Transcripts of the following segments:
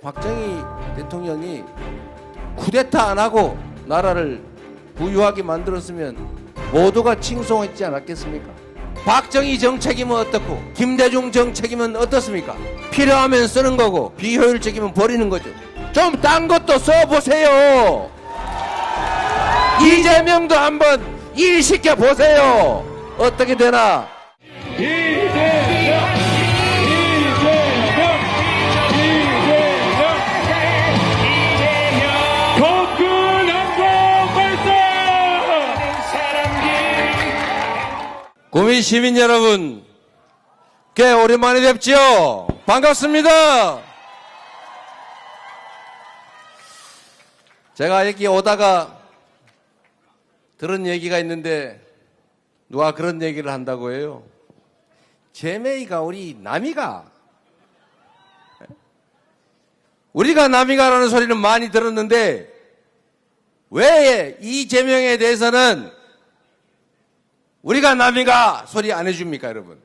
박정희 대통령이 쿠데타 안 하고 나라를 부유하게 만들었으면 모두가 칭송했지 않았겠습니까? 박정희 정책이면 어떻고 김대중 정책이면 어떻습니까? 필요하면 쓰는 거고 비효율적이면 버리는 거죠. 좀 딴 것도 써보세요. 이재명도 한번 일 시켜보세요. 어떻게 되나? 구미 시민 여러분, 꽤 오랜만에 뵙지요. 반갑습니다. 제가 여기 오다가 들은 얘기가 있는데 누가 그런 얘기를 한다고 해요. 제메이가 우리 남이가. 우리가 남이가라는 소리는 많이 들었는데 왜 이재명에 대해서는 우리가 남이가 소리 안 해줍니까, 여러분?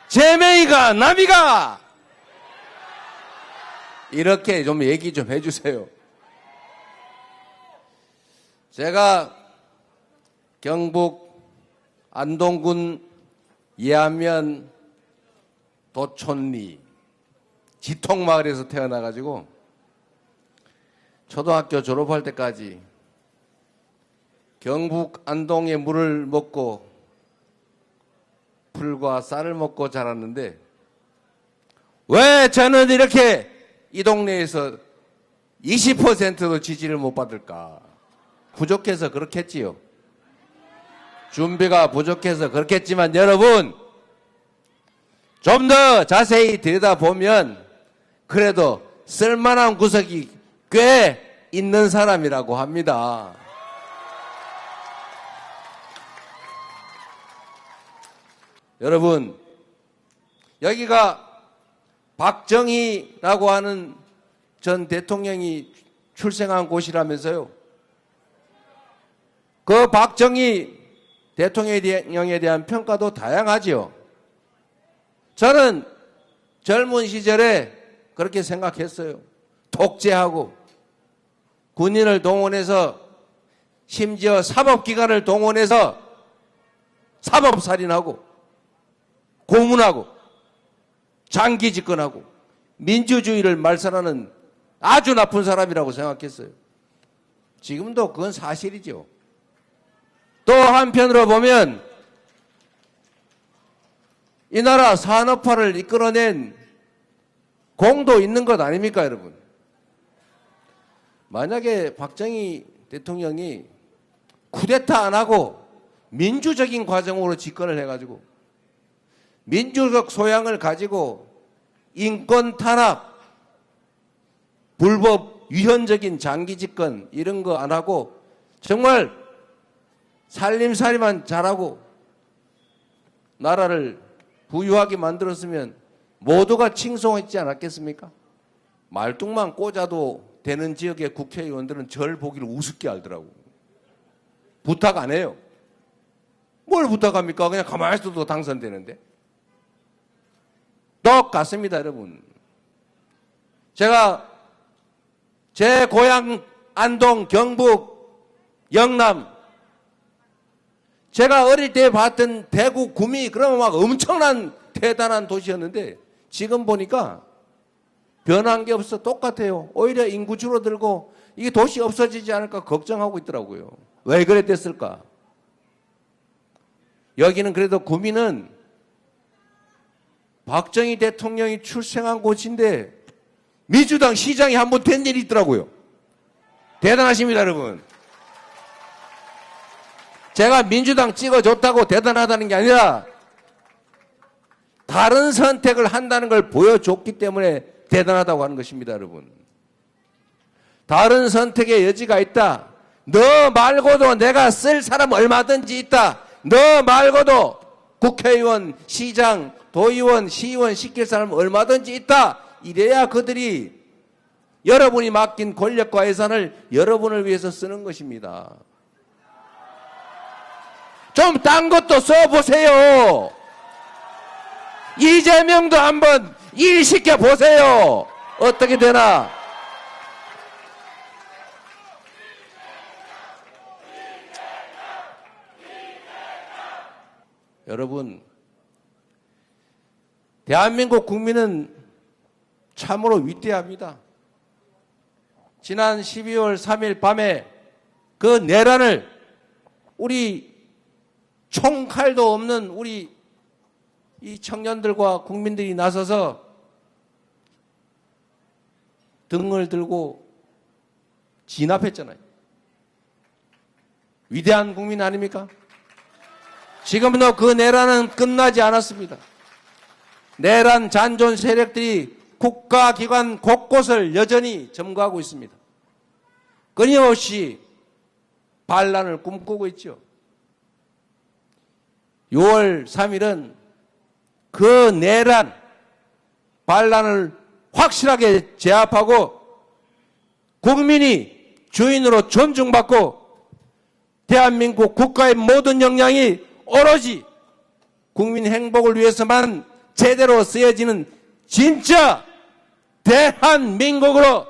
제메이가, 남이가! 이렇게 좀 얘기 좀 해주세요. 제가 경북 안동군 예안면 도촌리 지통마을에서 태어나가지고 초등학교 졸업할 때까지 경북 안동의 물을 먹고 풀과 쌀을 먹고 자랐는데 왜 저는 이렇게 이 동네에서 20%도 지지를 못 받을까? 부족해서 그렇겠지요. 준비가 부족해서 그렇겠지만 여러분 좀 더 자세히 들여다보면 그래도 쓸만한 구석이 꽤 있는 사람이라고 합니다. 여러분, 여기가 박정희라고 하는 전 대통령이 출생한 곳이라면서요. 그 박정희 대통령에 대한 평가도 다양하지요. 저는 젊은 시절에 그렇게 생각했어요. 독재하고 군인을 동원해서 심지어 사법기관을 동원해서 사법살인하고 고문하고 장기 집권하고 민주주의를 말살하는 아주 나쁜 사람이라고 생각했어요. 지금도 그건 사실이죠. 또 한편으로 보면 이 나라 산업화를 이끌어낸 공도 있는 것 아닙니까, 여러분? 만약에 박정희 대통령이 쿠데타 안 하고 민주적인 과정으로 집권을 해가지고 민주적 소양을 가지고 인권 탄압, 불법 위헌적인 장기 집권 이런 거 안 하고 정말 살림살이만 잘하고 나라를 부유하게 만들었으면 모두가 칭송했지 않았겠습니까? 말뚝만 꽂아도 되는 지역의 국회의원들은 절 보기를 우습게 알더라고. 부탁 안 해요. 뭘 부탁합니까? 그냥 가만히 있어도 당선되는데. 똑같습니다, 여러분. 제가 제 고향 안동, 경북, 영남, 제가 어릴 때 봤던 대구, 구미 그러면 막 엄청난 대단한 도시였는데 지금 보니까 변한 게 없어. 똑같아요. 오히려 인구 줄어들고 이게 도시 없어지지 않을까 걱정하고 있더라고요. 왜 그랬댔을까? 여기는 그래도 구미는 박정희 대통령이 출생한 곳인데 민주당 시장이 한 번 된 일이 있더라고요. 대단하십니다, 여러분. 제가 민주당 찍어줬다고 대단하다는 게 아니라 다른 선택을 한다는 걸 보여줬기 때문에 대단하다고 하는 것입니다, 여러분. 다른 선택의 여지가 있다. 너 말고도 내가 쓸 사람 얼마든지 있다. 너 말고도 국회의원, 시장, 도의원, 시의원 시킬 사람 얼마든지 있다. 이래야 그들이 여러분이 맡긴 권력과 예산을 여러분을 위해서 쓰는 것입니다. 좀 딴 것도 써보세요. 이재명도 한번 일시켜 보세요. 어떻게 되나? 여러분, 대한민국 국민은 참으로 위대합니다. 지난 12월 3일 밤에 그 내란을 우리 총칼도 없는 우리 이 청년들과 국민들이 나서서 등을 들고 진압했잖아요. 위대한 국민 아닙니까? 지금도 그 내란은 끝나지 않았습니다. 내란 잔존 세력들이 국가기관 곳곳을 여전히 점거하고 있습니다. 끊임없이 반란을 꿈꾸고 있죠. 6월 3일은 그 내란, 반란을 확실하게 제압하고 국민이 주인으로 존중받고 대한민국 국가의 모든 역량이 오로지 국민 행복을 위해서만 제대로 쓰여지는 진짜 대한민국으로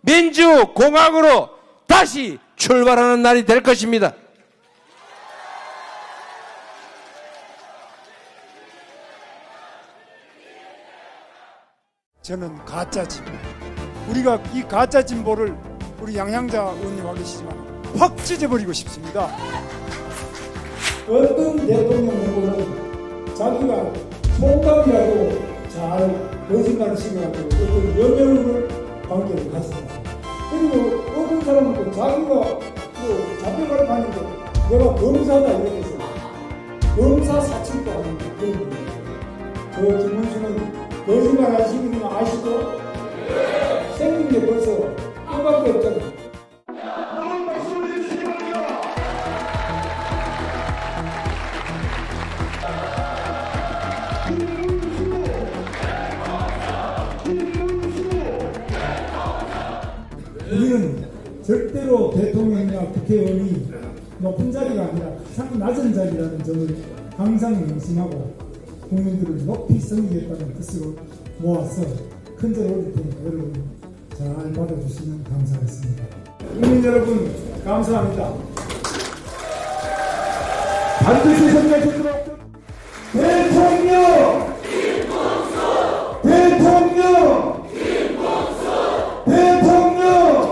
민주공화국으로 다시 출발하는 날이 될 것입니다. 저는 가짜 진보. 우리가 이 가짜 진보를 우리 양양자 의원님 와 계시지만 확 찢어버리고 싶습니다. 어떤 대통령 후보는 자기가 총각이라도 잘 거짓말을 시켜가지고 어떤 여명을 관계를 가진다. 그리고 어떤 사람은 또 자기가 뭐 잡혀갈 판인데 내가 검사다 이렇게 해서 검사 사칭도 하는 그런 분이에요. 저 김문수는 거짓말 하시는 거 아시죠? 생긴 게 벌써 뼈밖에 없잖아요. 우리는 절대로 대통령이나 국회의원이 높은 자리가 아니라 가장 낮은 자리라는 점을 항상 명심하고 국민들을 높이 섬기겠다는 뜻으로 모아서 큰절 올릴 테니까 여러분 잘 받아주시면 감사하겠습니다. 국민 여러분 감사합니다. 반드시 선택해주도록 대통령! 대통령! 대통령!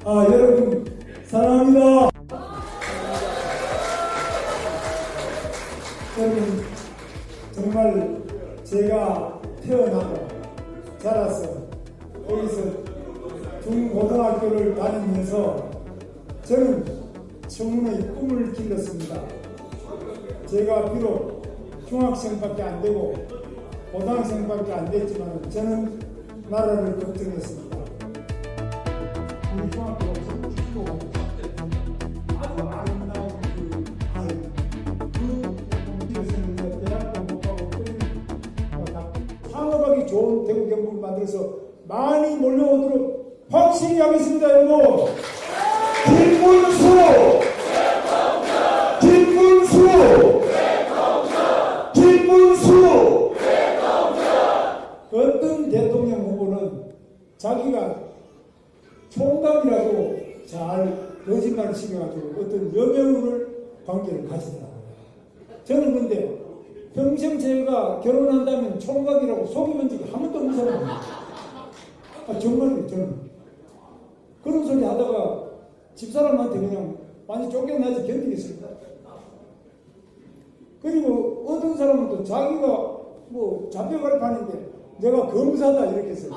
여러분 사랑합니다. 여러분 정말 제가 태어나고 자라서 거기서 중고등학교를 다니면서 저는 청문회의 꿈을 길렀습니다. 제가 비록 중학생밖에 안 되고 고등학생밖에 안 됐지만 저는 나라를 걱정했습니다. 우리 중학교 축구가 아주 아름다운 그 아이 창업하기 좋은 대구 경북을 만들어서 많이 몰려오도록 확실히 하겠습니다. 여러분 김문수 김문수 김문수 어떤 대통령 후보는 자기가 총각이라도 잘 거짓말을 시켜가지고 어떤 여명을 관계를 가지더라고요. 저는 근데 평생 제가 결혼한다면 총각이라고 속이는 적이 한 번도 없는 사람입니다. 정말로 저는 그런 소리 하다가 집사람한테 그냥 많이 쫓겨나지 견디겠습니다. 그리고 어떤 사람은 또 자기가 뭐 잡혀갈 판인데 내가 검사다 이렇게 해서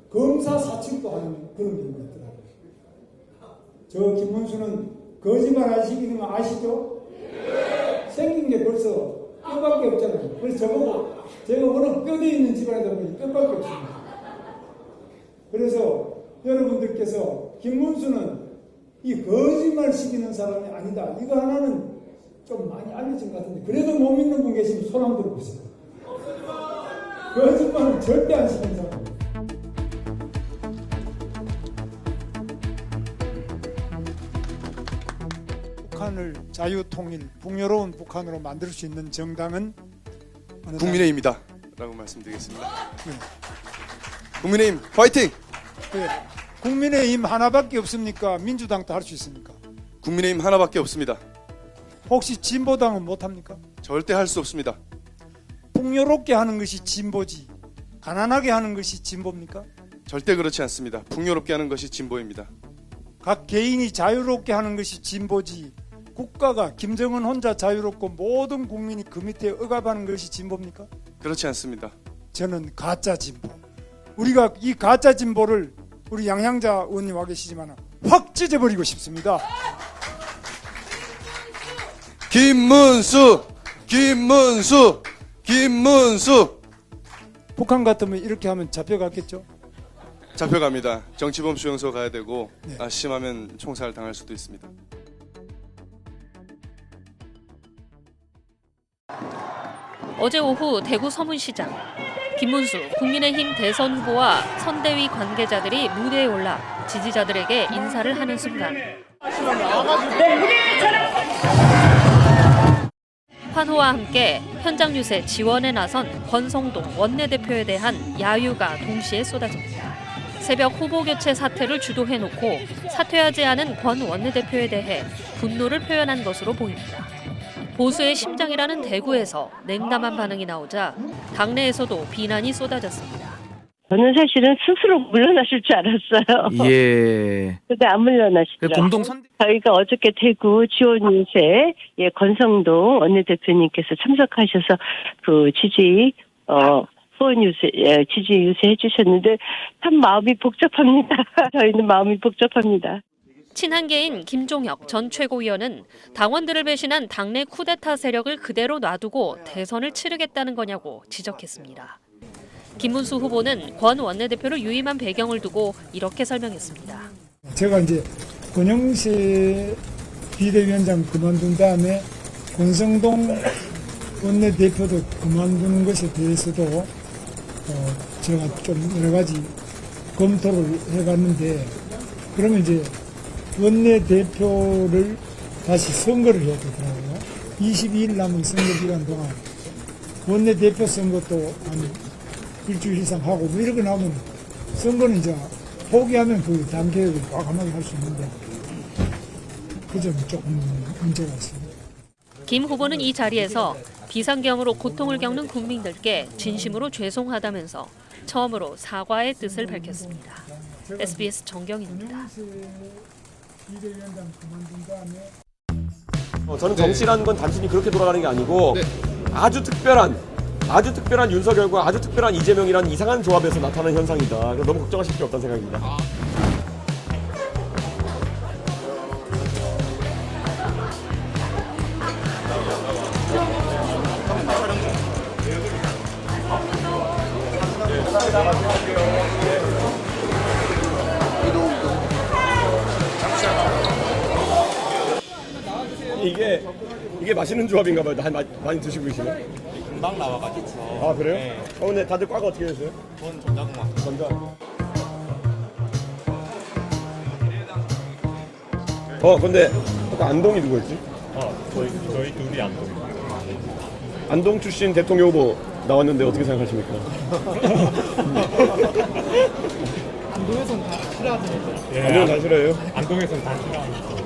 검사 사칭도 하는 그런 경우가 있더라고요. 저 김문수는 거짓말 하시는 거 아시죠? 생긴 게 벌써 뼈밖에 없잖아요. 그래서 저보고 제가 워낙 뼈대 있는 집안이다 보니 뼈밖에 없습니다. 그래서 여러분들께서 김문수는 이 거짓말 시키는 사람이 아니다. 이거 하나는 좀 많이 알려진 것 같은데 그래도 못 믿는 분 계시면 손 한번 들어보세요. 거짓말은 절대 안 시키는 사람입니다. 북한 북한을 자유통일, 풍요로운 북한으로 만들 수 있는 정당은 어느 국민의힘이다 라고 말씀드리겠습니다. 네. 국민의힘 파이팅! 네. 국민의힘 하나밖에 없습니까? 민주당도 할 수 있습니까? 국민의힘 하나밖에 없습니다. 혹시 진보당은 못합니까? 절대 할 수 없습니다. 풍요롭게 하는 것이 진보지 가난하게 하는 것이 진보입니까? 절대 그렇지 않습니다. 풍요롭게 하는 것이 진보입니다. 각 개인이 자유롭게 하는 것이 진보지 국가가 김정은 혼자 자유롭고 모든 국민이 그 밑에 억압하는 것이 진보입니까? 그렇지 않습니다. 저는 가짜 진보. 우리가 이 가짜 진보를 우리 양향자 의원님 와 계시지만 확 찢어버리고 싶습니다. 김문수! 김문수! 김문수! 북한 같으면 이렇게 하면 잡혀갔겠죠? 잡혀갑니다. 정치범 수용소 가야 되고 네. 심하면 총살 당할 수도 있습니다. 어제 오후 대구 서문시장 김문수 국민의힘 대선 후보와 선대위 관계자들이 무대에 올라 지지자들에게 인사를 하는 순간 환호와 함께 현장 유세 지원에 나선 권성동 원내대표에 대한 야유가 동시에 쏟아집니다. 새벽 후보 교체 사태를 주도해놓고 사퇴하지 않은 권 원내대표에 대해 분노를 표현한 것으로 보입니다. 보수의 심장이라는 대구에서 냉담한 반응이 나오자 당내에서도 비난이 쏟아졌습니다. 저는 사실은 스스로 물러나실 줄 알았어요. 예. 근데 안 물러나시더라고요. 공동 선 저희가 어저께 대구 지원 유세 권성동 원내대표님께서 참석하셔서 그 후원 유세 지지 유세 해주셨는데 참 마음이 복잡합니다. 저희는 마음이 복잡합니다. 친한계인 김종혁 전 최고위원은 당원들을 배신한 당내 쿠데타 세력을 그대로 놔두고 대선을 치르겠다는 거냐고 지적했습니다. 김문수 후보는 권 원내대표를 유임한 배경을 두고 이렇게 설명했습니다. 제가 이제 권영세 비대위원장 그만둔 다음에 권성동 원내대표도 그만두는 것에 대해서도 제가 좀 여러 가지 검토를 해봤는데 그러면 이제 원내대표를 다시 선거를 해야 되더라고요. 22일 남은 선거 기간 동안 원내대표 선거도 한 일주일 이상 하고 뭐 이러고 나면 선거는 이제 포기하면 그 단계를 과감하게 할 수 있는데 그 점이 조금 문제가 있습니다. 김 후보는 이 자리에서 비상경으로 고통을 겪는 국민들께 진심으로 죄송하다면서 처음으로 사과의 뜻을 밝혔습니다. SBS 정경인입니다. 저는 정치라는 건 단순히 그렇게 돌아가는 게 아니고 아주 특별한 윤석열과 아주 특별한 이재명이라는 이상한 조합에서 나타나는 현상이다. 그래서 너무 걱정하실 필요 없다는 생각입니다. 이게 맛있는 조합인가 봐요. 많이 드시고 계시네. 금방 나와가지고. 아 그래요? 네. 근데 다들 과가 어떻게 되세요? 전 전자공학. 전자. 근데 아까 안동이 누구였지? 저희 둘이 안동. 안동 출신 대통령 후보 나왔는데 어떻게 생각하십니까? 안동에서는 다 싫어하죠. 예, 안동 다 싫어해요? 안동에서는 다 싫어하죠.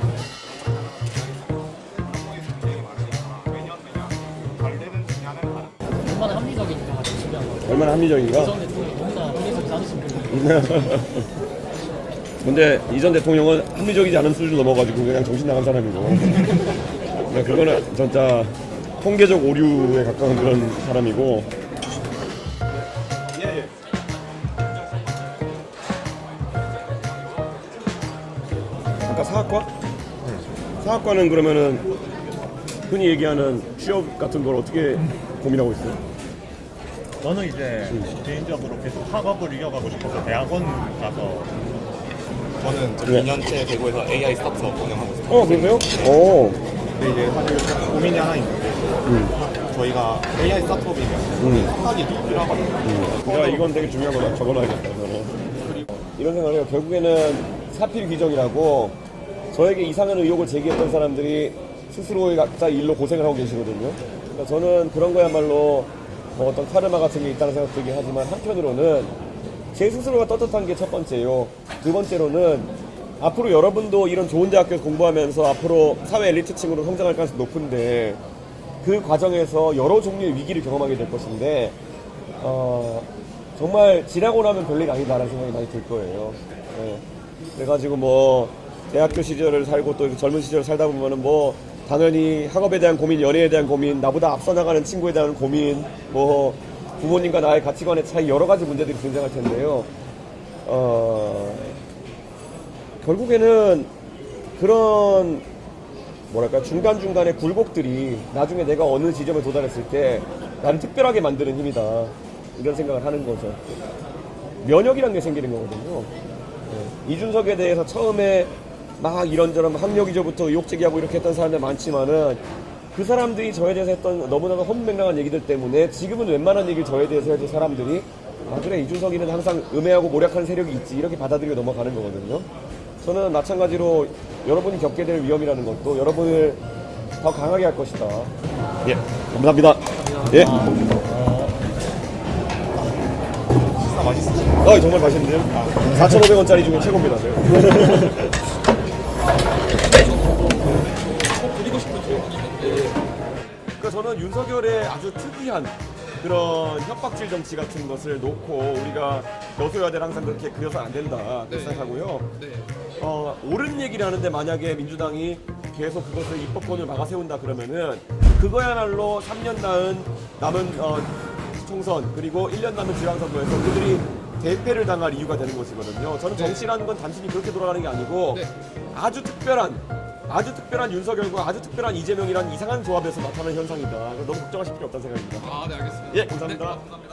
얼마나 합리적인가 아주 중요한 거예요. 얼마나 합리적인가? 이전 대통령이 너무나 합리적이지 않으신 분이에요. 근데 이전 대통령은 합리적이지 않은 수준 넘어가지고 그냥 정신 나간 사람이고 그거는 진짜 통계적 오류에 가까운 그런 사람이고 아까 사학과? 사학과는 그러면은 흔히 얘기하는 취업 같은 걸 어떻게 고민하고 있어요? 저는 이제 개인적으로 계속 학업을 이어가고 싶어서 대학원 가서 저는 네. 2년째 대구에서 AI 스타트업 운영하고 있습니다. 그러세요? 오. 근데 이제 사실 고민이 하나 있는데 저희가 AI 스타트업이면 학학이 필요하거든요. 야, 이건 되게 중요한 거다. 적어놔야겠다. 저는. 이런 생각을 해요. 결국에는 사필 규정이라고 저에게 이상한 의혹을 제기했던 사람들이 스스로의 각자 일로 고생을 하고 계시거든요. 그러니까 저는 그런 거야말로 뭐 어떤 카르마 같은 게 있다는 생각 들긴 하지만 한편으로는 제 스스로가 떳떳한 게 첫 번째요. 두 번째로는 앞으로 여러분도 이런 좋은 대학교에서 공부하면서 앞으로 사회 엘리트층으로 성장할 가능성이 높은데 그 과정에서 여러 종류의 위기를 경험하게 될 것인데 정말 지나고 나면 별일 아니다라는 생각이 많이 들 거예요. 네. 그래가지고 뭐 대학교 시절을 살고 또 젊은 시절을 살다 보면은 뭐 당연히 학업에 대한 고민, 연애에 대한 고민, 나보다 앞서 나가는 친구에 대한 고민, 뭐 부모님과 나의 가치관의 차이 여러 가지 문제들이 등장할 텐데요. 결국에는 그런 뭐랄까 중간중간의 굴곡들이 나중에 내가 어느 지점에 도달했을 때 나를 특별하게 만드는 힘이다 이런 생각을 하는 거죠. 면역이라는 게 생기는 거거든요. 네. 이준석에 대해서 처음에 막 이런저런 학력이저부터 의혹 제기하고 이렇게 했던 사람들 많지만은 그 사람들이 저에 대해서 했던 너무나도 허무맹랑한 얘기들 때문에 지금은 웬만한 얘기를 저에 대해서 해도 사람들이 아 그래 이준석이는 항상 음해하고 모략하는 세력이 있지 이렇게 받아들이고 넘어가는 거거든요. 저는 마찬가지로 여러분이 겪게 될 위험이라는 것도 여러분을 더 강하게 할 것이다. 예, 감사합니다. 예. 식사 맛있으시죠? 정말 맛있는데요? 4,500원짜리 중에 최고입니다. 그러니까 저는 윤석열의 아주 특이한 그런 협박질 정치 같은 것을 놓고 우리가 여소야대를 항상 그렇게 그려서 안 된다 그렇게 생각하고요. 옳은 얘기를 하는데 만약에 민주당이 계속 그것을 입법권을 막아 세운다 그러면은 그거야말로 3년 남은 총선 그리고 1년 남은 지방선거에서 그들이 대패를 당할 이유가 되는 것이거든요. 저는 정치라는 건 단순히 그렇게 돌아가는 게 아니고 아주 특별한 윤석열과 아주 특별한 이재명이라는 이상한 조합에서 나타나는 현상이다. 너무 걱정하실 필요 없다는 생각입니다. 네, 알겠습니다. 예, 감사합니다. 네, 감사합니다.